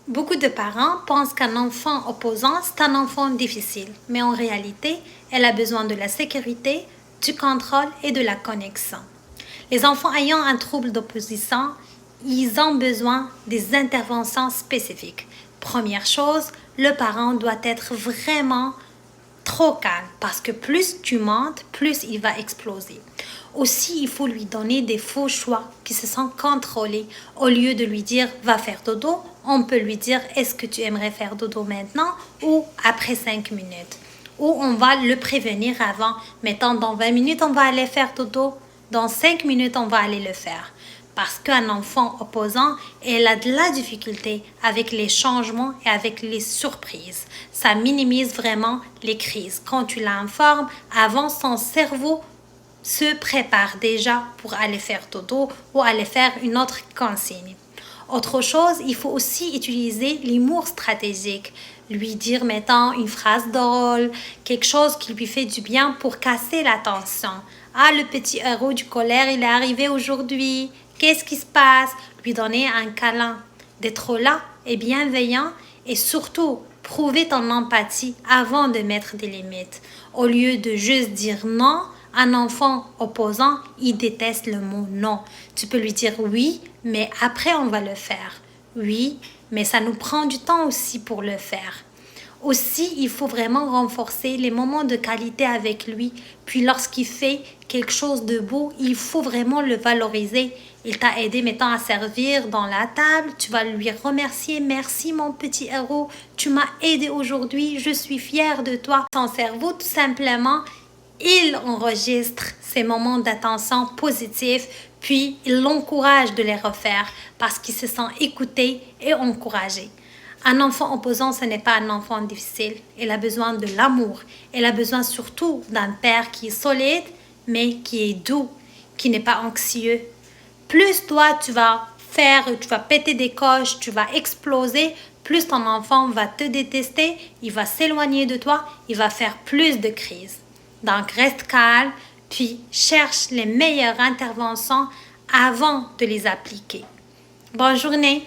Beaucoup de parents pensent qu'un enfant opposant, c'est un enfant difficile, mais en réalité, elle a besoin de la sécurité, du contrôle et de la connexion. Les enfants ayant un trouble d'opposition, ils ont besoin des interventions spécifiques. Première chose, le parent doit être vraiment trop calme parce que plus tu montes, plus il va exploser. Aussi, il faut lui donner des faux choix qui se sont contrôlés. Au lieu de lui dire va faire dodo, on peut lui dire est-ce que tu aimerais faire dodo maintenant ou après 5 minutes. Ou on va le prévenir avant. Mettons, dans 20 minutes, on va aller faire dodo. Dans 5 minutes, on va aller le faire. Parce qu'un enfant opposant, elle a de la difficulté avec les changements et avec les surprises. Ça minimise vraiment les crises. Quand tu l'informes, avant son cerveau se prépare déjà pour aller faire dodo ou aller faire une autre consigne. Autre chose, il faut aussi utiliser l'humour stratégique. Lui dire, mettons, une phrase drôle, quelque chose qui lui fait du bien pour casser la tension. Ah, le petit héros du colère, il est arrivé aujourd'hui. Qu'est-ce qui se passe? Lui donner un câlin. D'être là et bienveillant et surtout prouver ton empathie avant de mettre des limites. Au lieu de juste dire non, un enfant opposant, il déteste le mot non. Tu peux lui dire oui, mais après on va le faire. Oui, mais ça nous prend du temps aussi pour le faire. Aussi, il faut vraiment renforcer les moments de qualité avec lui. Puis lorsqu'il fait quelque chose de beau, il faut vraiment le valoriser. Il t'a aidé, mettons, à servir dans la table. Tu vas lui remercier. Merci, mon petit héros. Tu m'as aidé aujourd'hui. Je suis fière de toi. Son cerveau, tout simplement, il enregistre ces moments d'attention positifs, puis il l'encourage de les refaire parce qu'il se sent écouté et encouragé. Un enfant opposant, ce n'est pas un enfant difficile. Il a besoin de l'amour. Il a besoin surtout d'un père qui est solide, mais qui est doux, qui n'est pas anxieux. Plus toi, tu vas péter des coches, tu vas exploser, plus ton enfant va te détester, il va s'éloigner de toi, il va faire plus de crises. Donc, reste calme, puis cherche les meilleures interventions avant de les appliquer. Bonne journée!